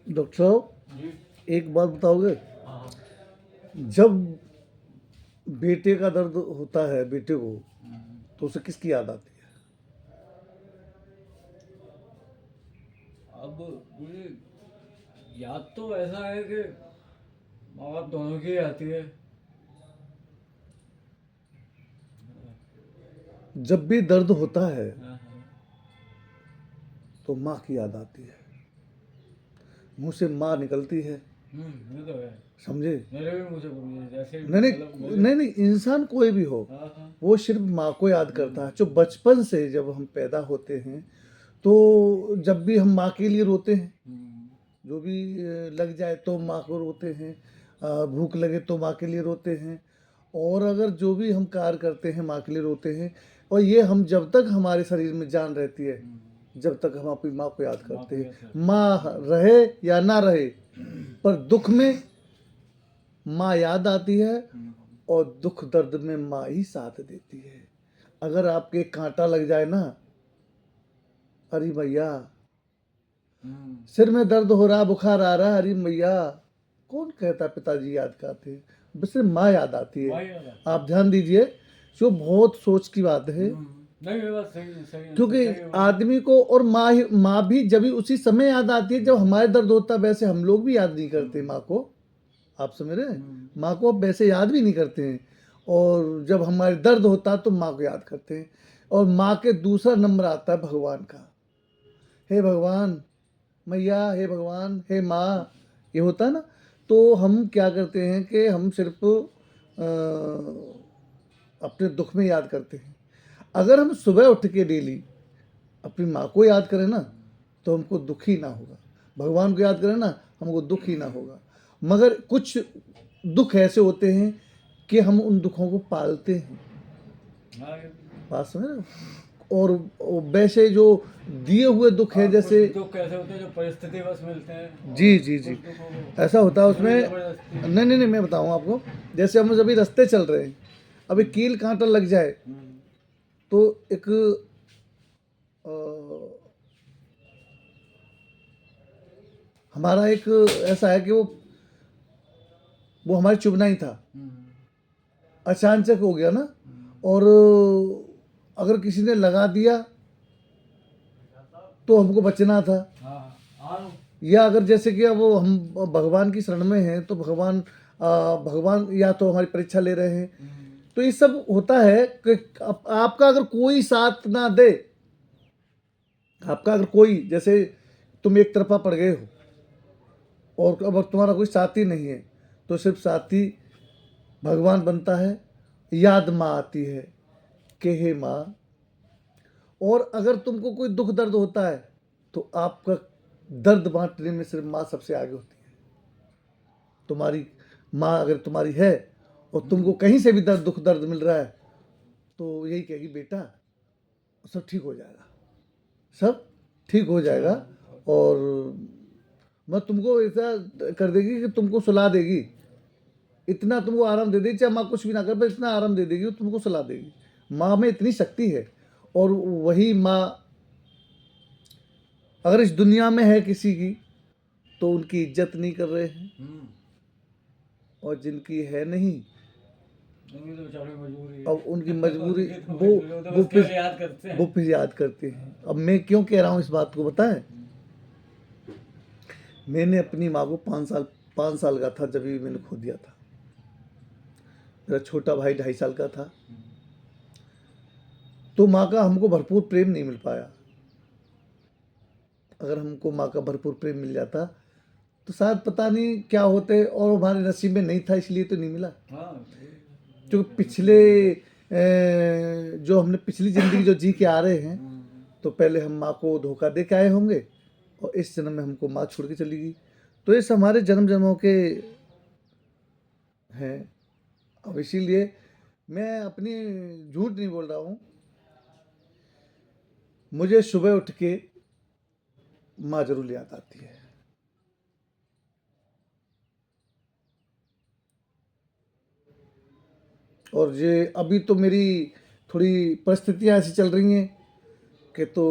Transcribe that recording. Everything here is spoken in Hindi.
डॉक्टर साहब, जी। एक बात बताओगे? हाँ। जब बेटे का दर्द होता है बेटे को, तो उसे किसकी याद आती है? अब मुझे याद तो ऐसा है कि माँ बाप दोनों की आती है। जब भी दर्द होता है हाँ, हाँ। तो माँ की याद आती है, मुंह से माँ निकलती है। ये तो है। समझे? मेरे भी मुझे जैसे नहीं नहीं मतलब मेरे। नहीं नहीं, इंसान कोई भी हो, हाँ, हाँ। वो सिर्फ माँ को याद करता है। जो बचपन से जब हम पैदा होते हैं, तो जब भी हम माँ के लिए रोते हैं, जो भी लग जाए तो माँ को रोते हैं, भूख लगे तो माँ के लिए रोते हैं, और अगर जो भी हम कार्य करते हैं माँ के लिए रोते हैं। और ये हम जब तक हमारे शरीर में जान रहती है, जब तक हम अपनी माँ को याद करते हैं। माँ रहे या ना रहे, पर दुख में माँ याद आती है, और दुख दर्द में माँ ही साथ देती है। अगर आपके कांटा लग जाए ना, अरे भैया सिर में दर्द हो रहा, बुखार आ रहा है, अरे भैया कौन कहता पिताजी याद करते हैं? बस सिर्फ माँ याद आती माँ है। याद आती आप ध्यान दीजिए, जो बहुत सोच की बात है। नहीं, ये बात सही सही क्योंकि सच्चाई है वो। आदमी को और माँ भी जब भी उसी समय याद आती है जब हमारे दर्द होता है। वैसे हम लोग भी याद नहीं करते माँ को, आप समझ रहे हैं? माँ को अब वैसे याद भी नहीं करते हैं, और जब हमारे दर्द होता है तो माँ को याद करते हैं। और माँ के दूसरा नंबर आता है भगवान का। हे भगवान, मैया, हे भगवान, हे माँ, ये होता है ना। तो हम क्या करते हैं कि हम सिर्फ अपने दुख में याद करते हैं। अगर हम सुबह उठ के डेली अपनी माँ को याद करें ना, तो हमको दुख ही ना होगा। भगवान को याद करें ना, हमको दुख ही ना होगा। मगर कुछ दुख ऐसे होते हैं कि हम उन दुखों को पालते हैं। हाँ, बात समझ रहे हो? और वैसे जो दिए हुए दुख है, जैसे दुख कैसे होते हैं जो परिस्थिति बस मिलते हैं। जी जी जी, कुछ दुखों को ऐसा होता है उसमें। जबरदस्ती। नहीं नहीं नहीं, मैं बताऊँ आपको। जैसे हम अभी रास्ते चल रहे हैं, अभी कील कांटा लग जाए, तो एक अ, हमारा एक ऐसा है कि वो हमारे चुभना ही था, अचानक हो गया ना। और अगर किसी ने लगा दिया तो हमको बचना था। हाँ, या अगर जैसे कि अब वो हम भगवान की शरण में हैं, तो भगवान या तो हमारी परीक्षा ले रहे हैं। तो ये सब होता है कि आपका अगर कोई साथ ना दे, आपका अगर कोई, जैसे तुम एक तरफा पड़ गए हो और अब तुम्हारा कोई साथी नहीं है, तो सिर्फ साथी भगवान बनता है। याद माँ आती है कि हे माँ। और अगर तुमको कोई दुख दर्द होता है, तो आपका दर्द बांटने में सिर्फ माँ सबसे आगे होती है। तुम्हारी माँ अगर तुम्हारी है और तुमको कहीं से भी दुख दर्द मिल रहा है, तो यही कहेगी बेटा सब ठीक हो जाएगा, सब ठीक हो जाएगा। और मैं तुमको ऐसा कर देगी कि तुमको सुला देगी, इतना तुमको आराम दे देगी, चाहे माँ कुछ भी ना कर, पर इतना आराम दे देगी, तुमको सुला देगी। माँ में इतनी शक्ति है। और वही माँ अगर इस दुनिया में है किसी की, तो उनकी इज्जत नहीं कर रहे हैं, और जिनकी है नहीं, उनकी तो बेचारों की मजबूरी है। अब उनकी मजबूरी उनकी तो वो मजबूरी, वो तो वो बस फिर केवल याद करते हैं। वो फिर याद करते हैं। अब मैं क्यों कह रहा हूँ इस बात को, बताएं? मैंने अपनी माँ को 5 साल का था जब भी मैंने खो दिया था। मेरा छोटा भाई 2.5 साल का था। तो माँ का हमको भरपूर प्रेम नहीं मिल पाया। अगर हमको माँ का भरपूर प्रेम मिल जाता, तो शायद पता नहीं क्या होते, और हमारे नसीब में नहीं था, इसलिए तो नहीं मिला। क्योंकि पिछले जो हमने पिछली ज़िंदगी जो जी के आ रहे हैं, तो पहले हम माँ को धोखा दे के आए होंगे, और इस जन्म में हमको माँ छोड़ के चली गई। तो ये हमारे जन्म जन्मों के हैं। अब इसीलिए मैं अपनी झूठ नहीं बोल रहा हूँ। मुझे सुबह उठ के माँ जरूर याद आती है। और ये अभी तो मेरी थोड़ी परिस्थितियाँ ऐसी चल रही हैं कि तो